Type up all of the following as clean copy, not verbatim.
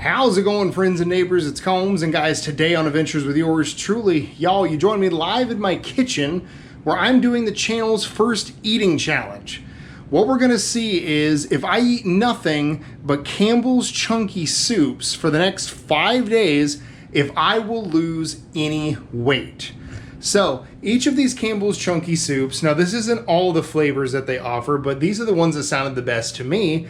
How's it going, friends and neighbors? It's Combs, and guys, today on Adventures with yours truly, y'all, you join me live in my kitchen where I'm doing the channel's first eating challenge. What we're gonna see is if I eat nothing but Campbell's chunky soups for the next 5 days, if I will lose any weight. So each of these Campbell's chunky soups, now this isn't all the flavors that they offer, but these are the ones that sounded the best to me,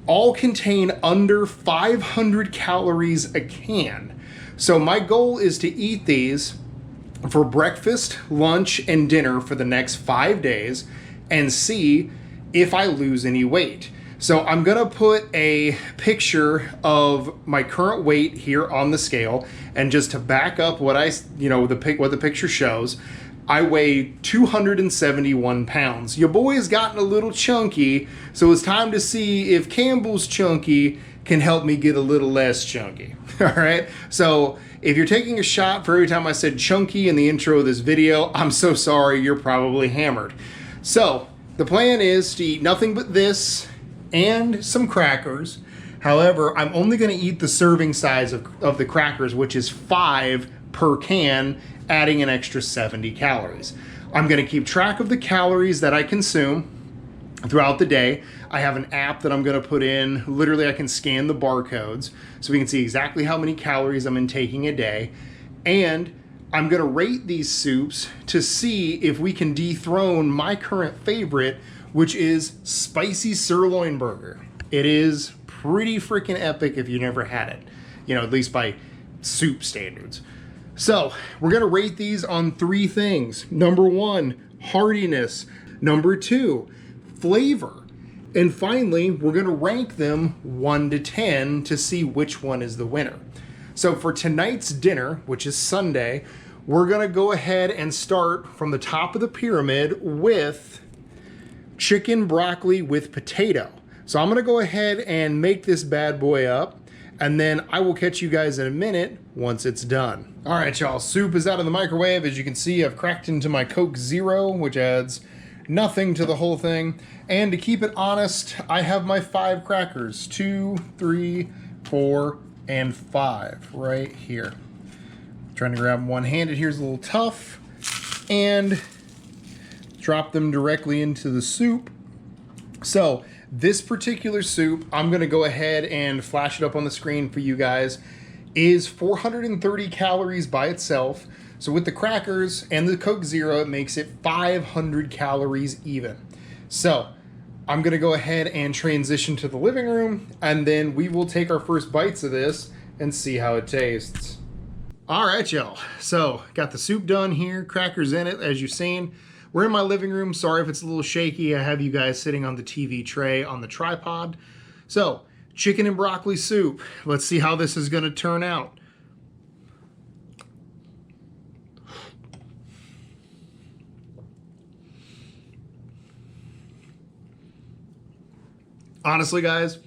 all contain under 500 calories a can. So my goal is to eat these for breakfast, lunch, and dinner for the next 5 days and see if I lose any weight. So I'm gonna put a picture of my current weight here on the scale, and just to back up what what the picture shows, I weigh 271 pounds. Your boy has gotten a little chunky, so it's time to see if Campbell's chunky can help me get a little less chunky. All right, so if you're taking a shot for every time I said chunky in the intro of this video, I'm so sorry, you're probably hammered. So the plan is to eat nothing but this and some crackers. However, I'm only gonna eat the serving size of the crackers, which is 5 per can, adding an extra 70 calories. I'm gonna keep track of the calories that I consume throughout the day. I have an app that I'm gonna put in. Literally, I can scan the barcodes so we can see exactly how many calories I'm intaking a day. And I'm gonna rate these soups to see if we can dethrone my current favorite, which is spicy sirloin burger. It is pretty freaking epic if you never had it, at least by soup standards. So we're gonna rate these on 3 things. Number 1, heartiness. Number 2, flavor. And finally, we're gonna rank them 1 to 10 to see which one is the winner. So for tonight's dinner, which is Sunday, we're gonna go ahead and start from the top of the pyramid with chicken broccoli with potato. So I'm gonna go ahead and make this bad boy up, and then I will catch you guys in a minute once it's done. All right, y'all, soup is out of the microwave. As you can see, I've cracked into my Coke Zero, which adds nothing to the whole thing. And to keep it honest, I have my 5 crackers, 2, 3, 4, and 5 right here. Trying to grab them one-handed, here's a little tough, and drop them directly into the soup. So this particular soup, I'm gonna go ahead and flash it up on the screen for you guys, is 430 calories by itself. So with the crackers and the Coke Zero, it makes it 500 calories even. So I'm gonna go ahead and transition to the living room, and then we will take our first bites of this and see how it tastes. All right, y'all. So got the soup done here, crackers in it, as you've seen. We're in my living room. Sorry if it's a little shaky. I have you guys sitting on the TV tray on the tripod. So chicken and broccoli soup. Let's see how this is gonna turn out. Honestly, guys,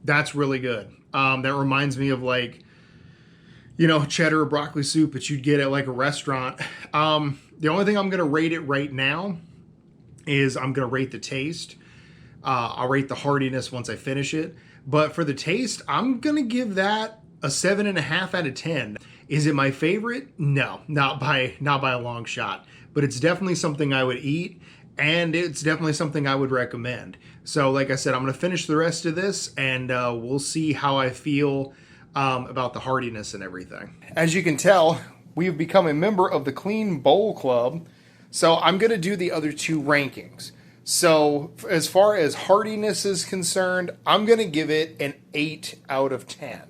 that's really good. That reminds me of cheddar or broccoli soup that you'd get at like a restaurant. The only thing I'm going to rate it right now is I'm going to rate the taste. I'll rate the heartiness once I finish it. But for the taste, I'm going to give that a 7.5 out of 10. Is it my favorite? No, not by a long shot. But it's definitely something I would eat, and it's definitely something I would recommend. So like I said, I'm going to finish the rest of this, and we'll see how I feel about the heartiness and everything. As you can tell, we've become a member of the Clean Bowl Club, so I'm going to do the other 2 rankings. So as far as heartiness is concerned, I'm going to give it an 8 out of 10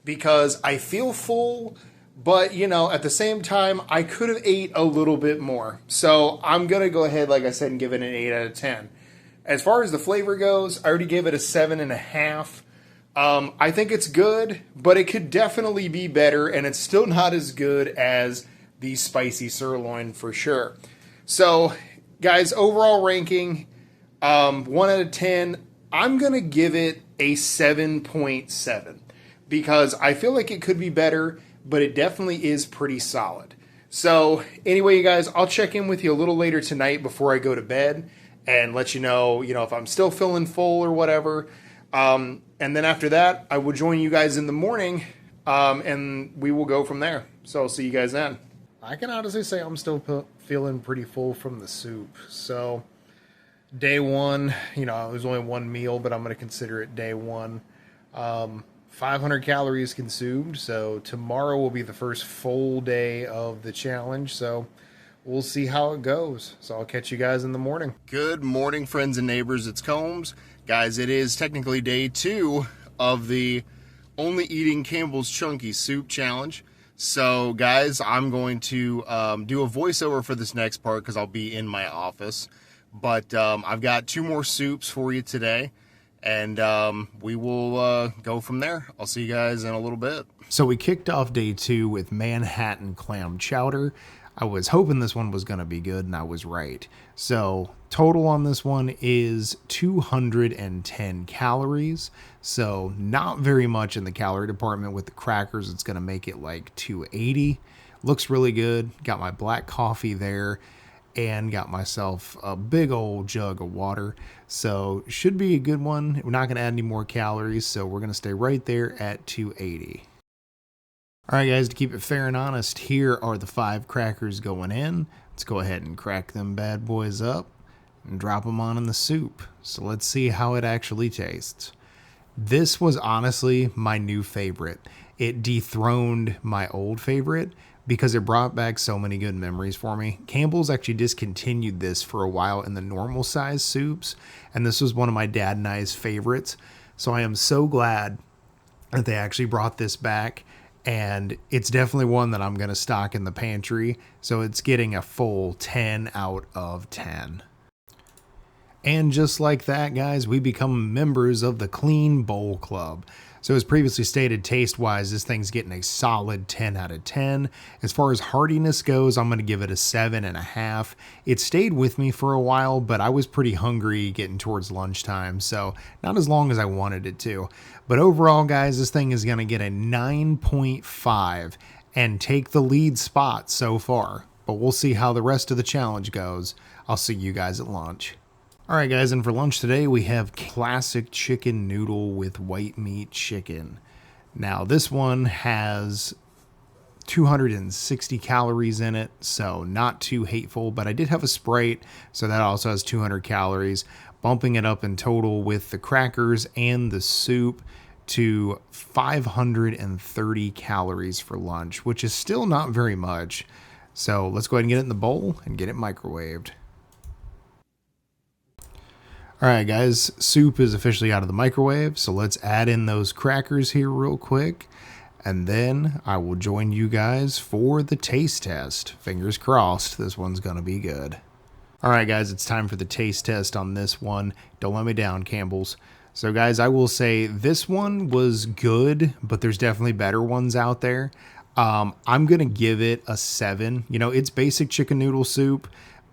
because I feel full, but at the same time, I could have ate a little bit more. So I'm going to go ahead, like I said, and give it an 8 out of 10. As far as the flavor goes, I already gave it a 7.5. I think it's good, but it could definitely be better, and it's still not as good as the spicy sirloin for sure. So, guys, overall ranking, 1 out of 10, I'm going to give it a 7.7 because I feel like it could be better, but it definitely is pretty solid. So, anyway, you guys, I'll check in with you a little later tonight before I go to bed and let you know, if I'm still feeling full or whatever. And then after that, I will join you guys in the morning, and we will go from there. So I'll see you guys then. I can honestly say I'm still feeling pretty full from the soup. So day one, it was only one meal, but I'm going to consider it day one. 500 calories consumed. So tomorrow will be the first full day of the challenge. So we'll see how it goes. So I'll catch you guys in the morning. Good morning, friends and neighbors. It's Combs. Guys, it is technically day 2 of the Only Eating Campbell's Chunky Soup Challenge. So, guys, I'm going to do a voiceover for this next part because I'll be in my office. But I've got 2 more soups for you today, and we will go from there. I'll see you guys in a little bit. So we kicked off day 2 with Manhattan clam chowder. I was hoping this one was going to be good, and I was right. So total on this one is 210 calories. So not very much in the calorie department. With the crackers, it's going to make it like 280. Looks really good. Got my black coffee there and got myself a big old jug of water. So should be a good one. We're not going to add any more calories, so we're going to stay right there at 280. All right, guys, to keep it fair and honest, here are the 5 crackers going in. Let's go ahead and crack them bad boys up and drop them on in the soup. So let's see how it actually tastes. This was honestly my new favorite. It dethroned my old favorite because it brought back so many good memories for me. Campbell's actually discontinued this for a while in the normal size soups, and this was one of my dad and I's favorites. So I am so glad that they actually brought this back. And it's definitely one that I'm going to stock in the pantry. So it's getting a full 10 out of 10. And just like that, guys, we become members of the Clean Bowl Club. So as previously stated, taste-wise, this thing's getting a solid 10 out of 10. As far as hardiness goes, I'm going to give it a 7.5. It stayed with me for a while, but I was pretty hungry getting towards lunchtime, so not as long as I wanted it to. But overall, guys, this thing is going to get a 9.5 and take the lead spot so far. But we'll see how the rest of the challenge goes. I'll see you guys at lunch. All right, guys, and for lunch today, we have classic chicken noodle with white meat chicken. Now, this one has 260 calories in it, so not too hateful, but I did have a Sprite, so that also has 200 calories, bumping it up in total with the crackers and the soup to 530 calories for lunch, which is still not very much. So let's go ahead and get it in the bowl and get it microwaved. All right, guys, soup is officially out of the microwave, so let's add in those crackers here real quick, and then I will join you guys for the taste test. Fingers crossed, this one's going to be good. All right, guys, it's time for the taste test on this one. Don't let me down, Campbell's. So, guys, I will say this one was good, but there's definitely better ones out there. I'm going to give it a 7. It's basic chicken noodle soup.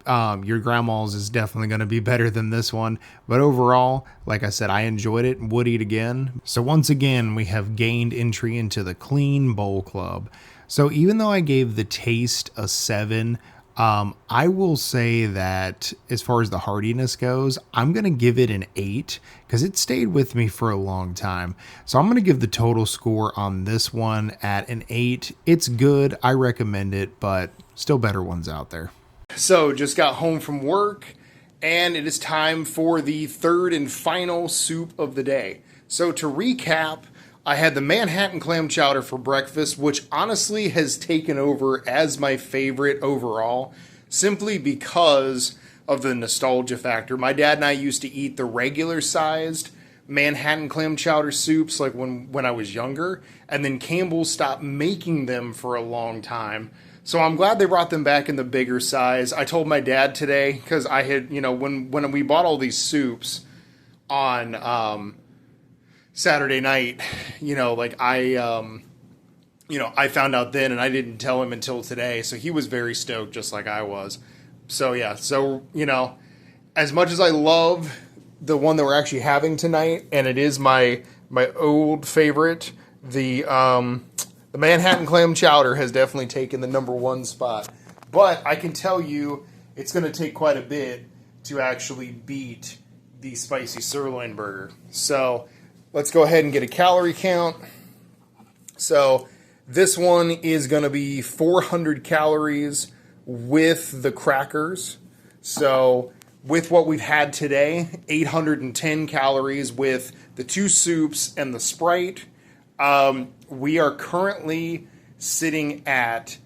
Your grandma's is definitely going to be better than this one, but overall, like I said, I enjoyed it and would eat again. So once again, we have gained entry into the Clean Bowl Club. So even though I gave the taste a 7, I will say that as far as the hardiness goes, I'm going to give it an 8 because it stayed with me for a long time. So I'm going to give the total score on this one at an 8. It's good. I recommend it, but still better ones out there. So just got home from work, and it is time for the third and final soup of the day. So to recap, I had the Manhattan clam chowder for breakfast, which honestly has taken over as my favorite overall, simply because of the nostalgia factor. My dad and I used to eat the regular sized Manhattan clam chowder soups like when I was younger, and then Campbell stopped making them for a long time. So I'm glad they brought them back in the bigger size. I told my dad today, because I had, when we bought all these soups on Saturday night, I found out then, and I didn't tell him until today. So he was very stoked, just like I was. So yeah, as much as I love the one that we're actually having tonight, and it is my old favorite, the Manhattan clam chowder has definitely taken the number 1 spot. But I can tell you it's going to take quite a bit to actually beat the spicy sirloin burger. So Let's go ahead and get a calorie count. So this one is going to be 400 calories with the crackers. So with what we've had today, 810 calories with the 2 soups and the Sprite. We are currently sitting at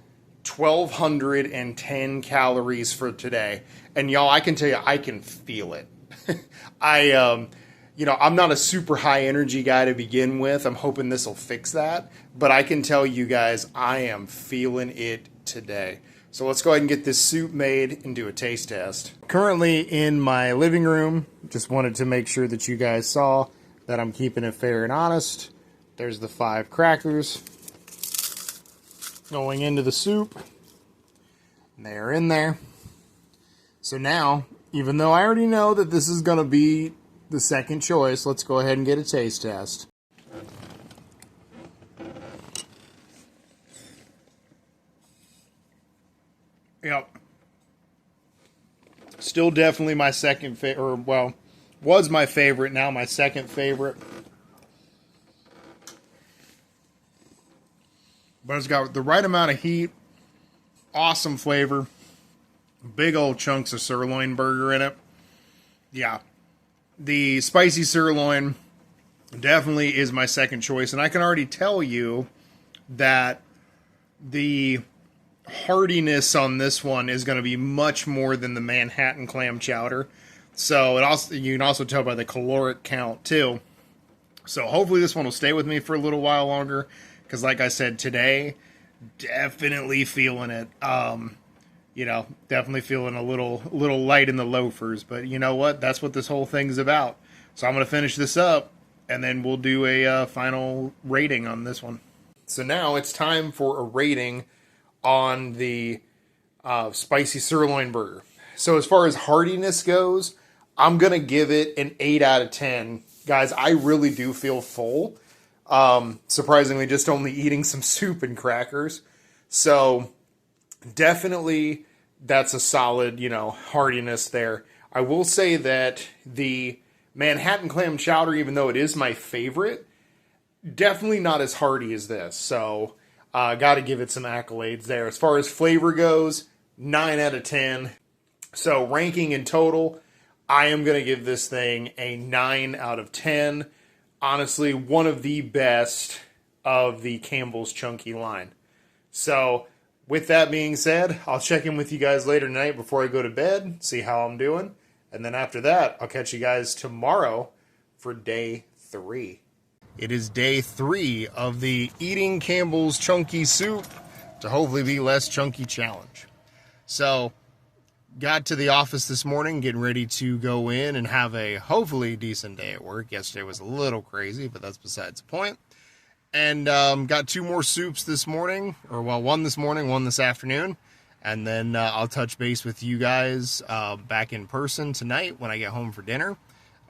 1,210 calories for today. And y'all, I can tell you, I can feel it. I'm not a super high energy guy to begin with. I'm hoping this will fix that. But I can tell you guys, I am feeling it today. So let's go ahead and get this soup made and do a taste test. Currently in my living room. Just wanted to make sure that you guys saw that I'm keeping it fair and honest. There's the 5 crackers going into the soup. They're in there. So now, even though I already know that this is going to be the second choice, let's go ahead and get a taste test. Yep. Still definitely my second favorite, or well, was my favorite, now my second favorite. But it's got the right amount of heat, awesome flavor, big old chunks of sirloin burger in it. Yeah, the spicy sirloin definitely is my second choice, and I can already tell you that the heartiness on this one is going to be much more than the Manhattan clam chowder. So you can also tell by the caloric count too. So hopefully this one will stay with me for a little while longer, because like I said today, definitely feeling it. Definitely feeling a little light in the loafers, but you know what? That's what this whole thing's about. So I'm going to finish this up, and then we'll do a final rating on this one. So now it's time for a rating on the spicy sirloin burger. So as far as heartiness goes, I'm going to give it an 8 out of 10. Guys, I really do feel full. Surprisingly, just only eating some soup and crackers. So definitely that's a solid, heartiness there. I will say that the Manhattan clam chowder, even though it is my favorite, definitely not as hearty as this. So got to give it some accolades there. As far as flavor goes, 9 out of 10. So ranking in total, I am going to give this thing a 9 out of 10. Honestly, one of the best of the Campbell's Chunky line. So with that being said, I'll check in with you guys later tonight before I go to bed, see how I'm doing. And then after that, I'll catch you guys tomorrow for day 3. It is day 3 of the Eating Campbell's Chunky Soup to hopefully be less chunky challenge. So, got to the office this morning, getting ready to go in and have a hopefully decent day at work. Yesterday was a little crazy, but that's besides the point. And got 2 more soups this morning, or well, 1 this morning, 1 this afternoon. And then I'll touch base with you guys back in person tonight when I get home for dinner.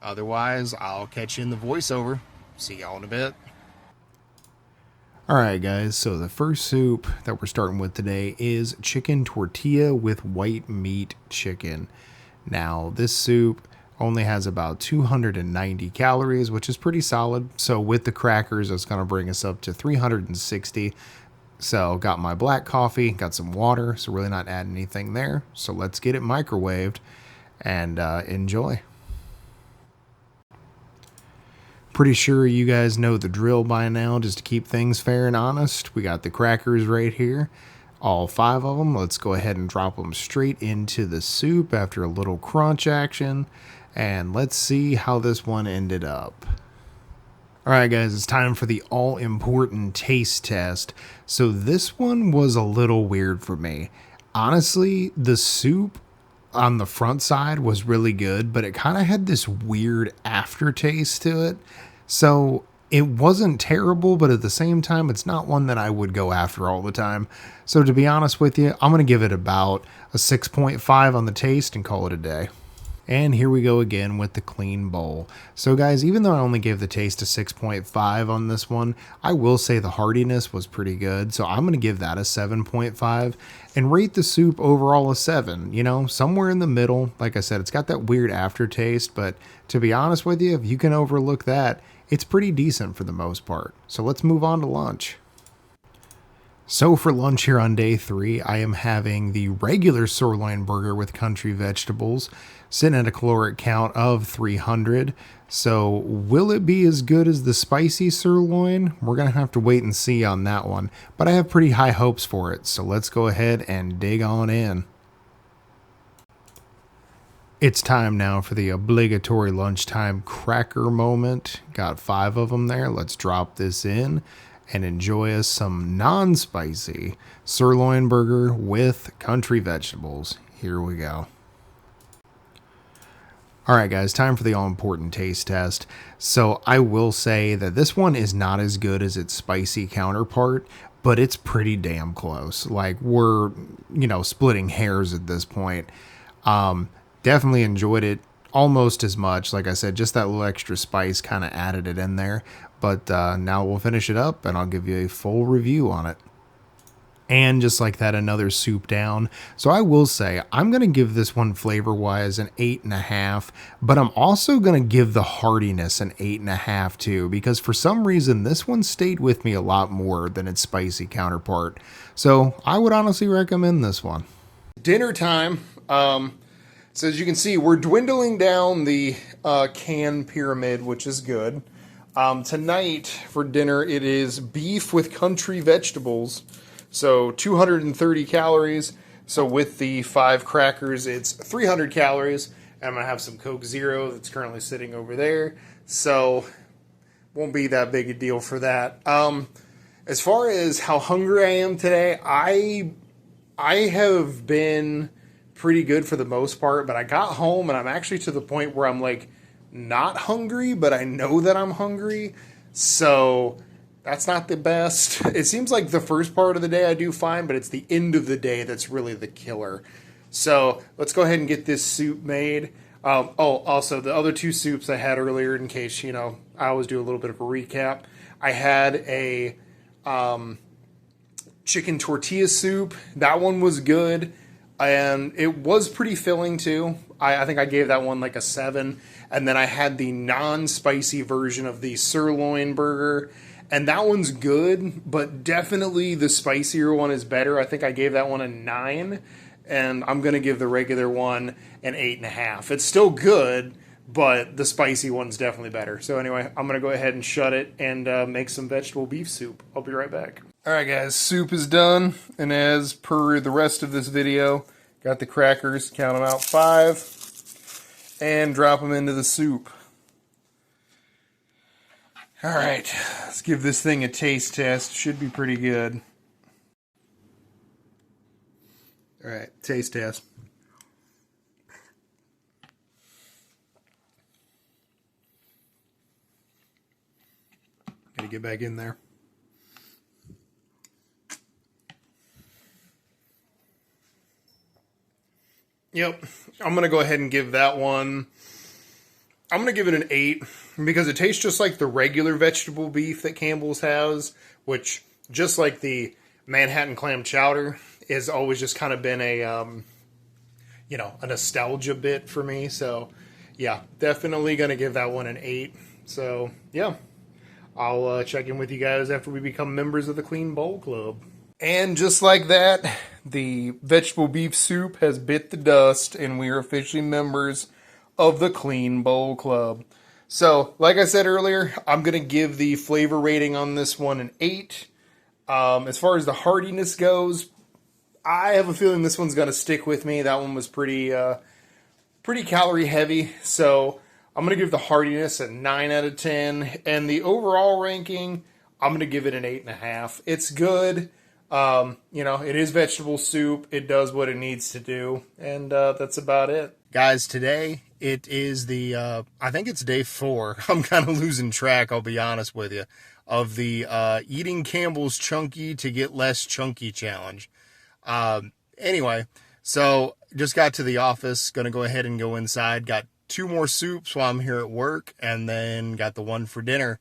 Otherwise, I'll catch you in the voiceover. See y'all in a bit. Alright guys, so the first soup that we're starting with today is chicken tortilla with white meat chicken. Now, this soup only has about 290 calories, which is pretty solid. So with the crackers, it's going to bring us up to 360. So got my black coffee, got some water, so really not adding anything there. So let's get it microwaved and enjoy. Pretty sure you guys know the drill by now, just to keep things fair and honest. We got the crackers right here, all 5 of them. Let's go ahead and drop them straight into the soup after a little crunch action. And let's see how this one ended up. Alright guys, it's time for the all-important taste test. So this one was a little weird for me. Honestly, the soup on the front side was really good, but it kind of had this weird aftertaste to it. So it wasn't terrible, but at the same time, it's not one that I would go after all the time. So to be honest with you, I'm going to give it about a 6.5 on the taste and call it a day. And here we go again with the clean bowl. So guys, even though I only gave the taste a 6.5 on this one, I will say the heartiness was pretty good. So I'm going to give that a 7.5 and rate the soup overall a 7. You know, somewhere in the middle. Like I said, it's got that weird aftertaste, but to be honest with you, if you can overlook that, it's pretty decent for the most part. So let's move on to lunch. So for lunch here on day 3, I am having the regular sirloin burger with country vegetables, sitting at a caloric count of 300. So will it be as good as the spicy sirloin? We're going to have to wait and see on that one, but I have pretty high hopes for it. So let's go ahead and dig on in. It's time now for the obligatory lunchtime cracker moment. Got 5 of them there. Let's drop this in and enjoy us some non-spicy sirloin burger with country vegetables. Here we go. All right, guys, time for the all-important taste test. So I will say that this one is not as good as its spicy counterpart, but it's pretty damn close. Like, we're, splitting hairs at this point. Definitely enjoyed it almost as much. Like I said, just that little extra spice kind of added it in there. But now we'll finish it up and I'll give you a full review on it. And just like that, another soup down. So I will say I'm going to give this one flavor-wise an 8.5, but I'm also going to give the heartiness an 8.5 too, because for some reason this one stayed with me a lot more than its spicy counterpart. So I would honestly recommend this one. Dinner time. So as you can see, we're dwindling down the can pyramid, which is good. Tonight for dinner, it is beef with country vegetables. So 230 calories. So with the 5 crackers, it's 300 calories. And I'm going to have some Coke Zero that's currently sitting over there. So won't be that big a deal for that. As far as how hungry I am today, I have been pretty good for the most part, but I got home and I'm actually to the point where I'm like not hungry, but I know that I'm hungry. So that's not the best. It seems like the first part of the day I do fine, but it's the end of the day that's really the killer. So let's go ahead and get this soup made. Also the other 2 soups I had earlier, in case, I always do a little bit of a recap. I had a chicken tortilla soup. That one was good. And it was pretty filling too. I think I gave that one like a 7. And then I had the non-spicy version of the sirloin burger. And that one's good, but definitely the spicier one is better. I think I gave that one a 9. And I'm going to give the regular one an 8.5. It's still good, but the spicy one's definitely better. So anyway, I'm going to go ahead and shut it and make some vegetable beef soup. I'll be right back. Alright guys, soup is done, and as per the rest of this video, got the crackers, count them out 5, and drop them into the soup. Alright, let's give this thing a taste test. Should be pretty good. Alright, taste test. Gotta get back in there. Yep, I'm going to go ahead and give that one, I'm going to give it an 8, because it tastes just like the regular vegetable beef that Campbell's has, which, just like the Manhattan clam chowder, has always just kind of been a, a nostalgia bit for me. So, yeah, definitely going to give that one an 8. So, yeah, I'll check in with you guys after we become members of the Clean Bowl Club. And just like that, the vegetable beef soup has bit the dust, and we are officially members of the Clean Bowl Club. So, like I said earlier, I'm going to give the flavor rating on this one an 8. As far as the heartiness goes, I have a feeling this one's going to stick with me. That one was pretty calorie heavy, so I'm going to give the heartiness a 9 out of 10. And the overall ranking, I'm going to give it an 8.5. It's good. It is vegetable soup. It does what it needs to do. And that's about it. Guys, today it is the, I think it's day 4. I'm kind of losing track, I'll be honest with you, of the Eating Campbell's Chunky to Get Less Chunky challenge. Anyway, so just got to the office. Going to go ahead and go inside. Got 2 more soups while I'm here at work. And then got the one for dinner.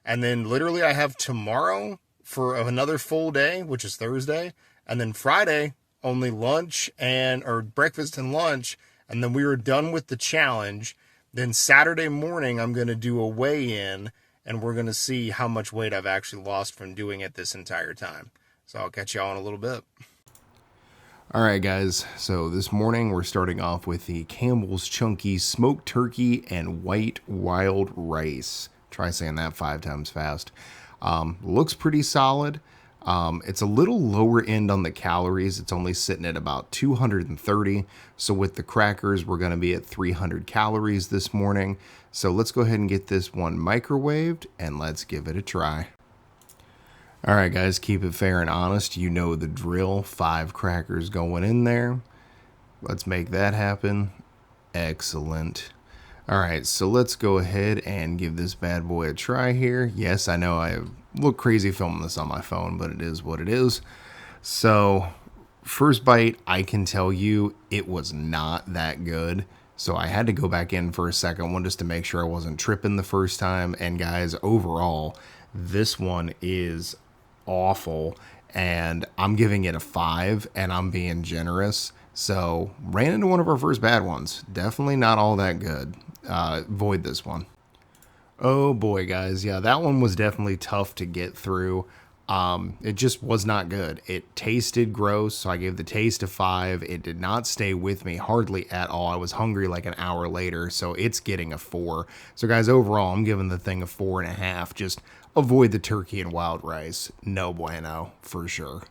And then literally I have tomorrow for another full day, which is Thursday, and then Friday only lunch or breakfast and lunch, and then we were done with the challenge. Then Saturday morning I'm going to do a weigh-in, and we're going to see how much weight I've actually lost from doing it this entire time. So I'll catch y'all in a little bit. Alright guys, so this morning we're starting off with the Campbell's Chunky Smoked Turkey and White Wild Rice. Try saying that 5 times fast. Looks pretty solid. It's a little lower end on the calories. It's only sitting at about 230. So with the crackers, we're going to be at 300 calories this morning. So let's go ahead and get this one microwaved and let's give it a try. Alright guys, keep it fair and honest. You know the drill. 5 crackers going in there. Let's make that happen. Excellent. Alright, so let's go ahead and give this bad boy a try here. Yes, I know I look crazy filming this on my phone, but it is what it is. So, first bite, I can tell you it was not that good. So I had to go back in for a second one just to make sure I wasn't tripping the first time. And guys, overall, this one is awful, and I'm giving it a 5, and I'm being generous. So ran into one of our first bad ones. Definitely not all that good. Void this one. Oh boy, guys, yeah, that one was definitely tough to get through. It just was not good. It tasted gross, so I gave the taste a 5. It did not stay with me hardly at all. I was hungry like an hour later, so it's getting a 4. So guys, overall, I'm giving the thing a 4.5. Just avoid the turkey and wild rice. No bueno, for sure.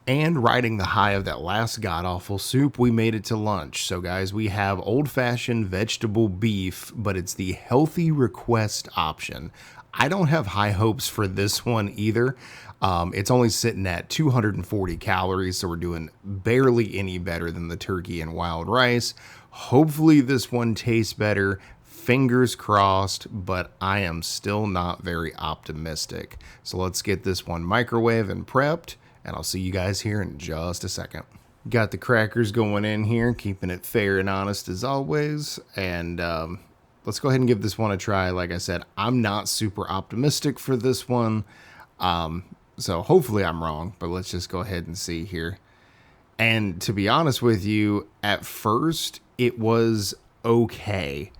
And riding the high of that last god-awful soup, we made it to lunch. So guys, we have old-fashioned vegetable beef, but it's the healthy request option. I don't have high hopes for this one either. It's only sitting at 240 calories, so we're doing barely any better than the turkey and wild rice. Hopefully this one tastes better. Fingers crossed, but I am still not very optimistic. So let's get this one microwave and prepped, and I'll see you guys here in just a second. Got the crackers going in here, keeping it fair and honest as always, and let's go ahead and give this one a try. Like I said, I'm not super optimistic for this one, so hopefully I'm wrong, but let's just go ahead and see here. And to be honest with you, at first it was okay.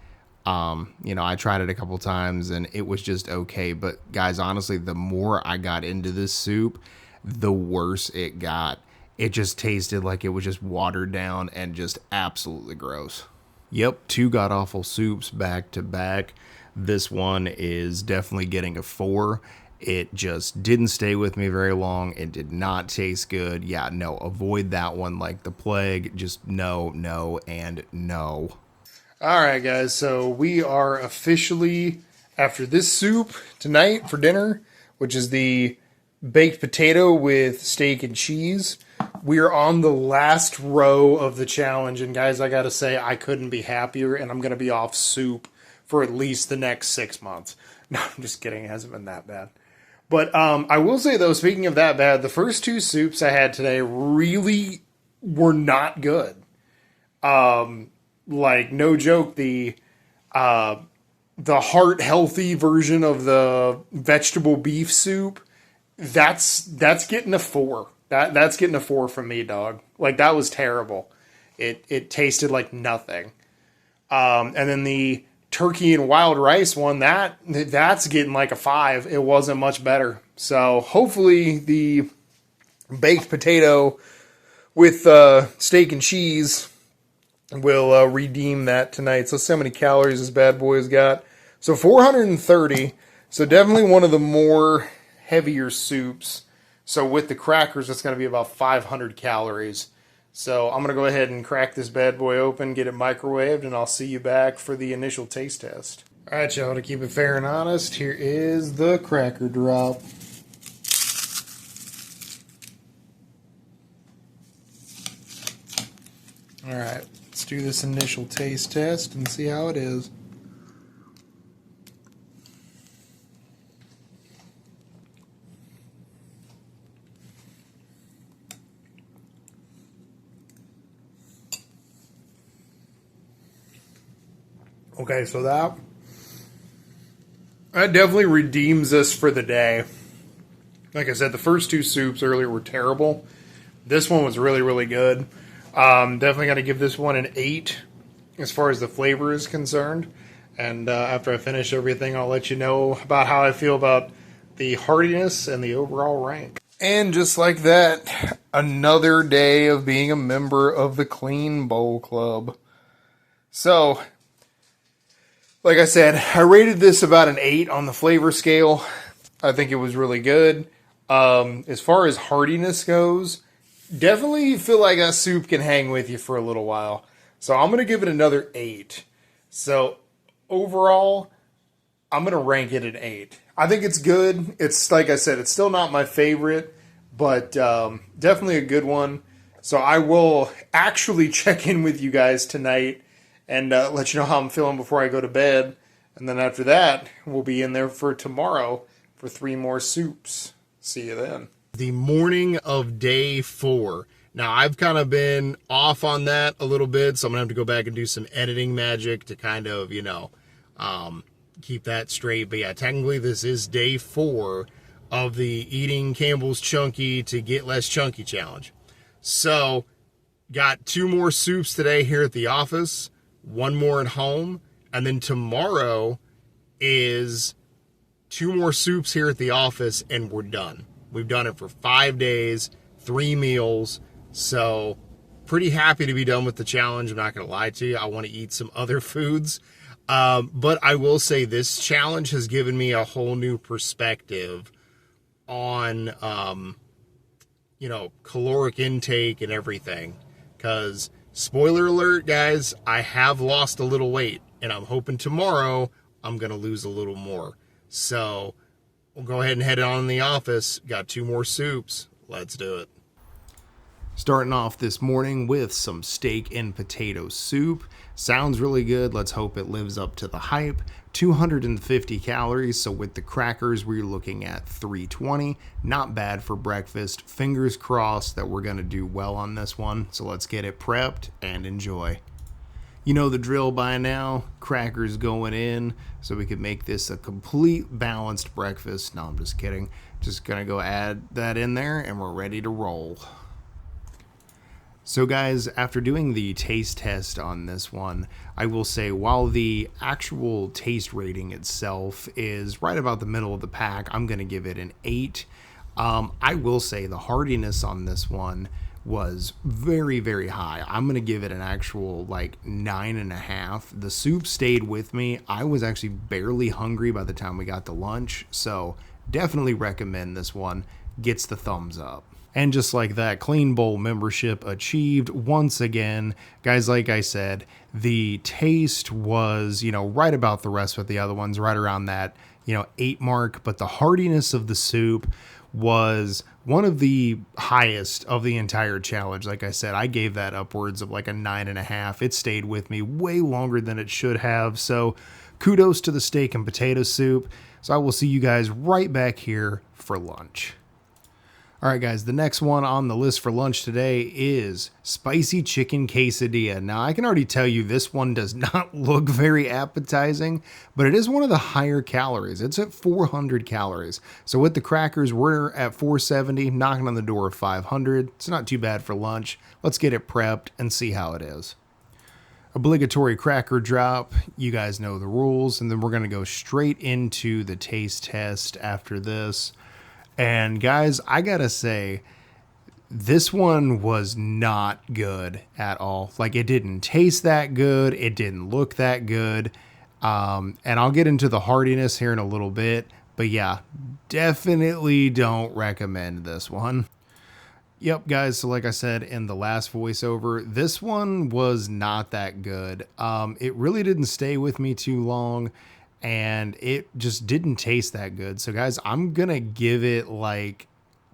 I tried it a couple times and it was just okay, but guys, honestly, the more I got into this soup, the worse it got. It just tasted like it was just watered down and just absolutely gross. Yep, 2 god-awful soups back to back. This one is definitely getting a 4. It just didn't stay with me very long. It did not taste good. Yeah, no, avoid that one like the plague. Just no, no, and no. Alright guys, so we are officially, after this soup tonight for dinner, which is the baked potato with steak and cheese, we are on the last row of the challenge, and guys, I gotta say, I couldn't be happier, and I'm gonna be off soup for at least the next 6 months. No, I'm just kidding, it hasn't been that bad. But I will say though, speaking of that bad, the first 2 soups I had today really were not good. Like, no joke, the heart healthy version of the vegetable beef soup, that's getting a 4. That's getting a 4 from me, dog. Like, that was terrible. It tasted like nothing. And then the turkey and wild rice one, that's getting like a 5. It wasn't much better. So hopefully the baked potato with steak and cheese will redeem that tonight. So let's see how many calories this bad boy's got. So 430. So definitely one of the more heavier soups. So with the crackers, it's going to be about 500 calories. So I'm going to go ahead and crack this bad boy open, get it microwaved, and I'll see you back for the initial taste test. All right, y'all, to keep it fair and honest, here is the cracker drop. All right, let's do this initial taste test and see how it is. Okay, so that definitely redeems us for the day. Like I said, the first 2 soups earlier were terrible. This one was really, really good. Definitely got to give this one an 8 as far as the flavor is concerned. And after I finish everything, I'll let you know about how I feel about the hardiness and the overall rank. And just like that, another day of being a member of the Clean Bowl Club. So, like I said, I rated this about an 8 on the flavor scale. I think it was really good. As far as hardiness goes, definitely feel like that soup can hang with you for a little while. So I'm going to give it another 8. So overall, I'm going to rank it an 8. I think it's good. It's, like I said, it's still not my favorite, but definitely a good one. So I will actually check in with you guys tonight and let you know how I'm feeling before I go to bed. And then after that, we'll be in there for tomorrow for 3 more soups. See you then. The morning of day 4. Now, I've kind of been off on that a little bit, so I'm going to have to go back and do some editing magic to kind of, keep that straight. But yeah, technically this is day 4 of the Eating Campbell's Chunky to Get Less Chunky challenge. So, got 2 more soups today here at the office, 1 more at home, and then tomorrow is 2 more soups here at the office, and we're done. We've done it for 5 days, 3 meals, so pretty happy to be done with the challenge. I'm not going to lie to you. I want to eat some other foods, but I will say this challenge has given me a whole new perspective on, caloric intake and everything, because spoiler alert, guys, I have lost a little weight, and I'm hoping tomorrow I'm going to lose a little more. So we'll go ahead and head on in the office. Got 2 more soups. Let's do it. Starting off this morning with some steak and potato soup. Sounds really good. Let's hope it lives up to the hype. 250 calories, so with the crackers, we're looking at 320. Not bad for breakfast. Fingers crossed that we're going to do well on this one. So let's get it prepped and enjoy. You know the drill by now, crackers going in, so we could make this a complete balanced breakfast. No, I'm just kidding. Just gonna go add that in there and we're ready to roll. So guys, after doing the taste test on this one, I will say while the actual taste rating itself is right about the middle of the pack, I'm gonna give it an 8. I will say the hardiness on this one was very, very high. I'm going to give it an actual 9.5. The soup stayed with me. I was actually barely hungry by the time we got to lunch. So definitely recommend this one. Gets the thumbs up. And just like that, Clean Bowl membership achieved once again. Guys, like I said, the taste was, right about the rest of the other ones, right around that, 8 mark. But the hardiness of the soup was one of the highest of the entire challenge. Like I said, I gave that upwards of a 9.5. It stayed with me way longer than it should have. So kudos to the steak and potato soup. So I will see you guys right back here for lunch. All right, guys, the next one on the list for lunch today is spicy chicken quesadilla. Now, I can already tell you this one does not look very appetizing, but it is one of the higher calories. It's at 400 calories. So with the crackers, we're at 470, knocking on the door of 500. It's not too bad for lunch. Let's get it prepped and see how it is. Obligatory cracker drop. You guys know the rules. And then we're going to go straight into the taste test after this. And guys, I gotta say, this one was not good at all. It didn't taste that good. It didn't look that good. And I'll get into the hardiness here in a little bit. But yeah, definitely don't recommend this one. Yep, guys, so like I said in the last voiceover, this one was not that good. It really didn't stay with me too long. And it just didn't taste that good. So guys, I'm going to give it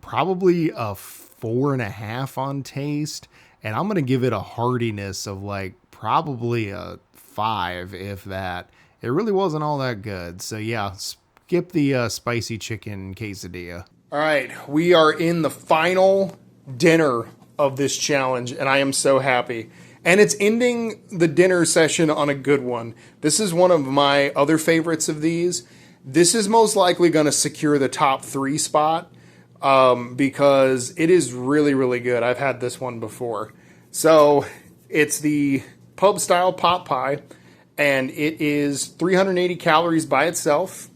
probably a 4.5 on taste. And I'm going to give it a hardiness of probably a 5, if that. It really wasn't all that good. So yeah, skip the spicy chicken quesadilla. All right, we are in the final dinner of this challenge. And I am so happy. And it's ending the dinner session on a good one. This is one of my other favorites of these. This is most likely going to secure the top 3 spot because it is really, really good. I've had this one before. So it's the pub style pot pie. and it is 380 calories by itself.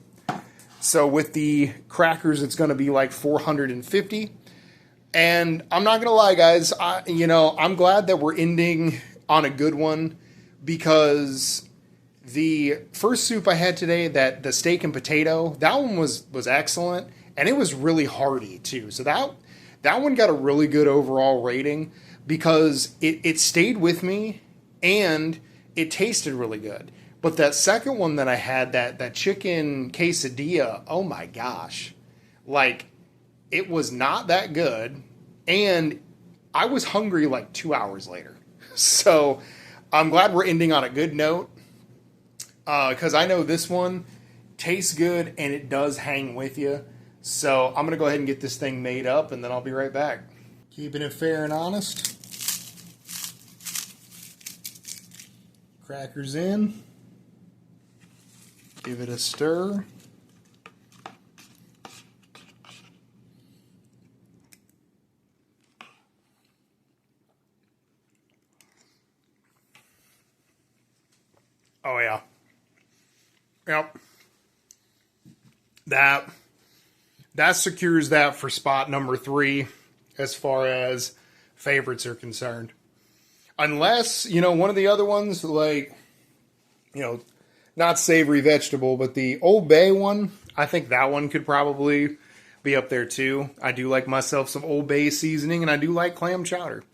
So with the crackers, it's going to be like 450. And I'm not going to lie, guys, I'm glad that we're ending on a good one, because the first soup I had today, that the steak and potato, that one was excellent, and it was really hearty too. So that one got a really good overall rating, because it stayed with me and it tasted really good. But that second one that I had, that chicken quesadilla, oh my gosh. Like, it was not that good, and I was hungry like 2 hours later. So I'm glad we're ending on a good note, because I know this one tastes good and it does hang with you. So I'm going to go ahead and get this thing made up, and then I'll be right back. Keeping it fair and honest. Crackers in. Give it a stir. Oh yeah. Yep. That secures that for spot number 3 as far as favorites are concerned. Unless, one of the other ones, like, not savory vegetable, but the Old Bay one, I think that one could probably be up there too. I do like myself some Old Bay seasoning, and I do like clam chowder.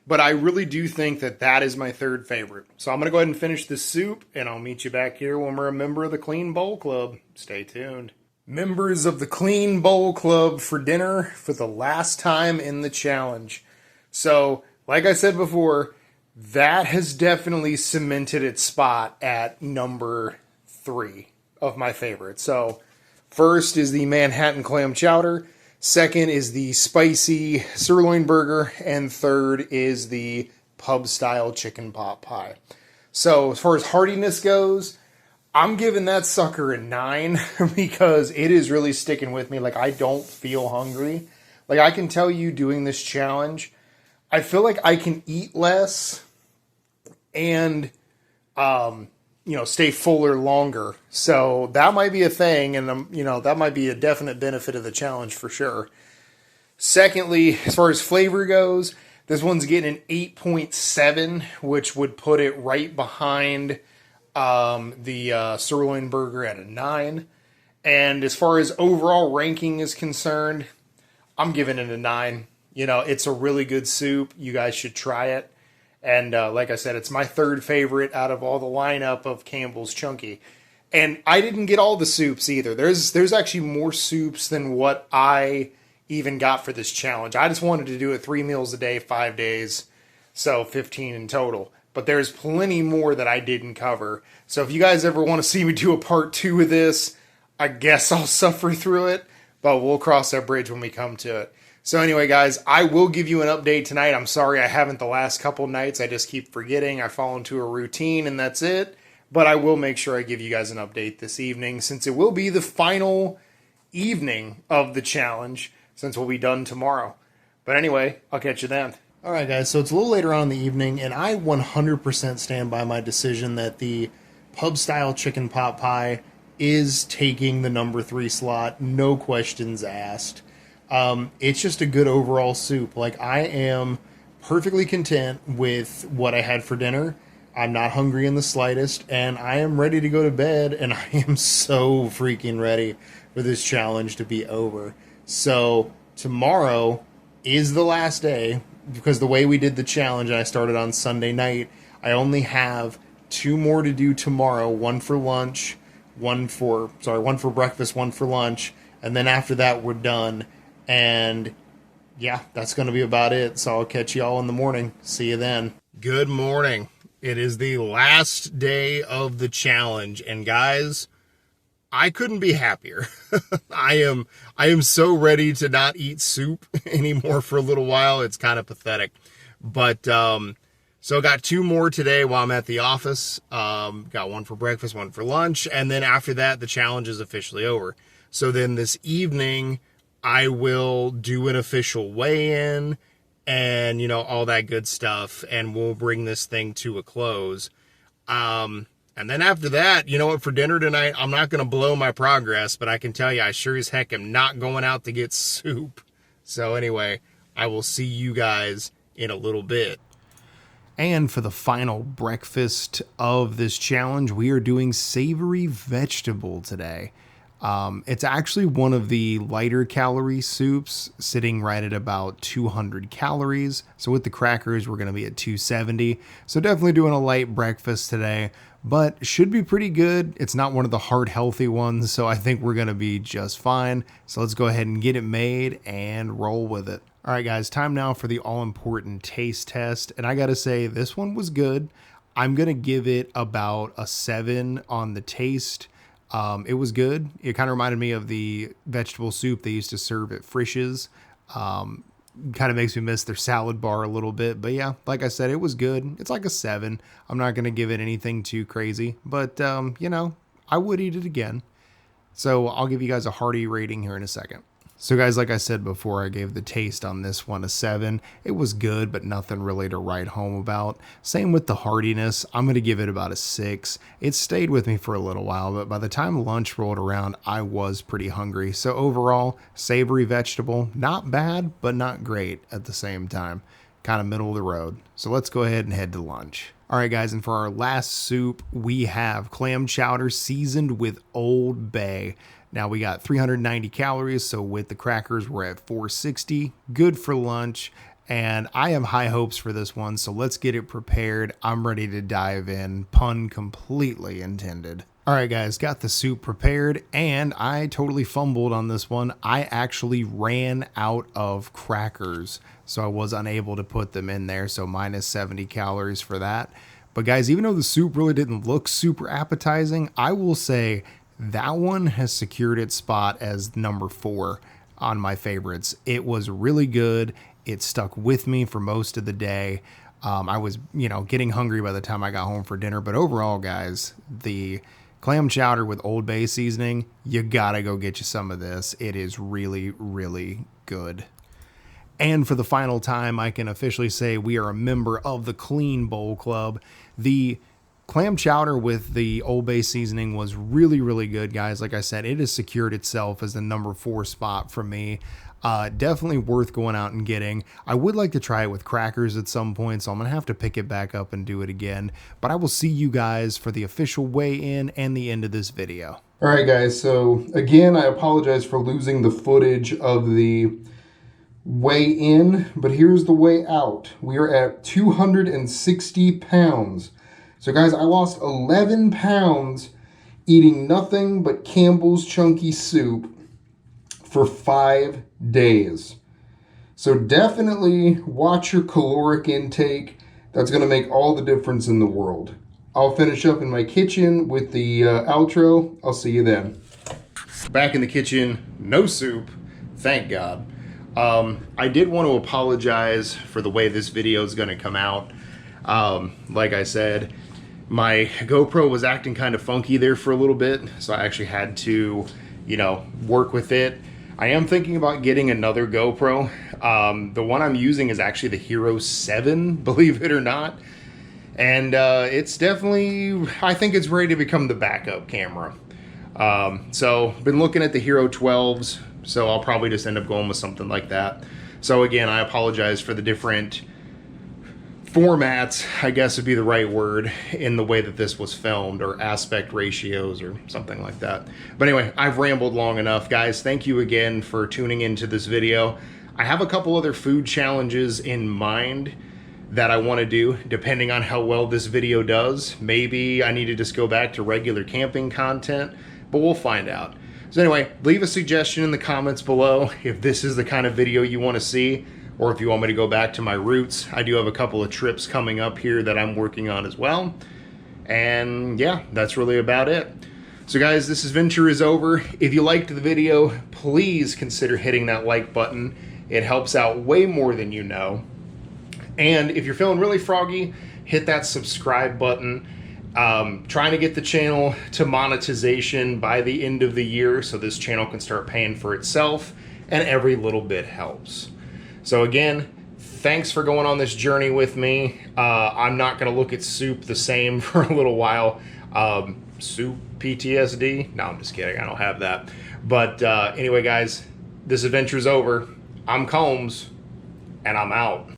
But I really do think that is my third favorite. So I'm going to go ahead and finish this soup, and I'll meet you back here when we're a member of the Clean Bowl Club. Stay tuned. Members of the Clean Bowl Club for dinner for the last time in the challenge. So, like I said before, that has definitely cemented its spot at number 3 of my favorites. So, first is the Manhattan Clam Chowder. Second is the spicy sirloin burger. And third is the pub-style chicken pot pie. So, as far as heartiness goes, I'm giving that sucker a 9 because it is really sticking with me. Like, I don't feel hungry. Like, I can tell you doing this challenge, I feel like I can eat less and, stay fuller longer. So that might be a thing, and, that might be a definite benefit of the challenge for sure. Secondly, as far as flavor goes, this one's getting an 8.7, which would put it right behind the sirloin burger at a 9. And as far as overall ranking is concerned, I'm giving it a 9. It's a really good soup. You guys should try it. And like I said, it's my third favorite out of all the lineup of Campbell's Chunky. And I didn't get all the soups either. There's actually more soups than what I even got for this challenge. I just wanted to do it 3 meals a day, 5 days. So 15 in total. But there's plenty more that I didn't cover. So if you guys ever want to see me do a part 2 of this, I guess I'll suffer through it. But we'll cross that bridge when we come to it. So anyway, guys, I will give you an update tonight. I'm sorry I haven't the last couple nights. I just keep forgetting. I fall into a routine, and that's it. But I will make sure I give you guys an update this evening, since it will be the final evening of the challenge, since we'll be done tomorrow. But anyway, I'll catch you then. All right, guys, so it's a little later on in the evening, and I 100% stand by my decision that the pub-style chicken pot pie is taking the number 3 slot, no questions asked. It's just a good overall soup. Like, I am perfectly content with what I had for dinner. I'm not hungry in the slightest, and I am ready to go to bed, and I am so freaking ready for this challenge to be over. So, tomorrow is the last day, because the way we did the challenge, and I started on Sunday night, I only have 2 more to do tomorrow. One for lunch, one for breakfast, one for lunch, and then after that, we're done. And yeah, that's going to be about it. So I'll catch you all in the morning. See you then. Good morning. It is the last day of the challenge. And guys, I couldn't be happier. I am so ready to not eat soup anymore for a little while. It's kind of pathetic. But so I got 2 more today while I'm at the office. Got one for breakfast, one for lunch. And then after that, the challenge is officially over. So then this evening, I will do an official weigh-in and, all that good stuff, and we'll bring this thing to a close. And And then after that, you know what, for dinner tonight, I'm not going to blow my progress, but I can tell you I sure as heck am not going out to get soup. So anyway, I will see you guys in a little bit. And for the final breakfast of this challenge, we are doing savory vegetable today. It's actually one of the lighter calorie soups, sitting right at about 200 calories. So with the crackers, we're going to be at 270. So definitely doing a light breakfast today, but should be pretty good. It's not one of the heart healthy ones, so I think we're going to be just fine. So let's go ahead and get it made and roll with it. All right, guys, time now for the all-important taste test. And I got to say, this one was good. I'm going to give it about a 7 on the taste. It was good. It kind of reminded me of the vegetable soup they used to serve at Frisch's. Kind of makes me miss their salad bar a little bit. But yeah, like I said, it was good. It's like a 7. I'm not going to give it anything too crazy. But, you know, I would eat it again. So I'll give you guys a hearty rating here in a second. So guys, like I said before, I gave the taste on this one a 7. It was good, but nothing really to write home about. Same with the heartiness. I'm going to give it about a 6. It stayed with me for a little while, but by the time lunch rolled around, I was pretty hungry. So overall, savory vegetable, not bad, but not great at the same time. Kind of middle of the road. So let's go ahead and head to lunch. All right, guys, and for our last soup, we have clam chowder seasoned with Old Bay. Now we got 390 calories, so with the crackers, we're at 460. Good for lunch, and I have high hopes for this one, so let's get it prepared. I'm ready to dive in, pun completely intended. All right, guys, got the soup prepared, and I totally fumbled on this one. I actually ran out of crackers, so I was unable to put them in there, so minus 70 calories for that. But guys, even though the soup really didn't look super appetizing, I will say that one has secured its spot as number 4 on my favorites. It was really good. It stuck with me for most of the day. I was, getting hungry by the time I got home for dinner. But overall, guys, the clam chowder with Old Bay seasoning, you gotta go get you some of this. It is really, really good. And for the final time, I can officially say we are a member of the Clean Bowl Club. The clam chowder with the Old Bay seasoning was really, really good, guys. Like I said, it has secured itself as the number 4 spot for me. Definitely worth going out and getting. I would like to try it with crackers at some point, so I'm going to have to pick it back up and do it again. But I will see you guys for the official weigh-in and the end of this video. All right, guys. So, again, I apologize for losing the footage of the weigh-in, but here's the weigh out. We are at 260 pounds. So guys, I lost 11 pounds eating nothing but Campbell's chunky soup for 5 days. So definitely watch your caloric intake. That's going to make all the difference in the world. I'll finish up in my kitchen with the outro. I'll see you then. Back in the kitchen, no soup, thank God. I did want to apologize for the way this video is going to come out. Like I said, my GoPro was acting kind of funky there for a little bit, so I actually had to, work with it. I am thinking about getting another GoPro. The one I'm using is actually the Hero 7, believe it or not. And it's definitely, I think it's ready to become the backup camera. So, been looking at the Hero 12s, so I'll probably just end up going with something like that. So again, I apologize for the different formats, I guess would be the right word, in the way that this was filmed, or aspect ratios or something like that. But anyway, I've rambled long enough, guys. Thank you again for tuning into this video. I have a couple other food challenges in mind that I want to do, depending on how well this video does. Maybe I need to just go back to regular camping content, but we'll find out. So anyway, leave a suggestion in the comments below if this is the kind of video you want to see, or if you want me to go back to my roots. I do have a couple of trips coming up here that I'm working on as well. And yeah, that's really about it. So guys, this adventure is over. If you liked the video, please consider hitting that like button. It helps out way more than you know. And if you're feeling really froggy, hit that subscribe button. Trying to get the channel to monetization by the end of the year so this channel can start paying for itself, and every little bit helps. So again, thanks for going on this journey with me. I'm not going to look at soup the same for a little while. Soup PTSD. No, I'm just kidding. I don't have that. But anyway, guys, this adventure's over. I'm Combs, and I'm out.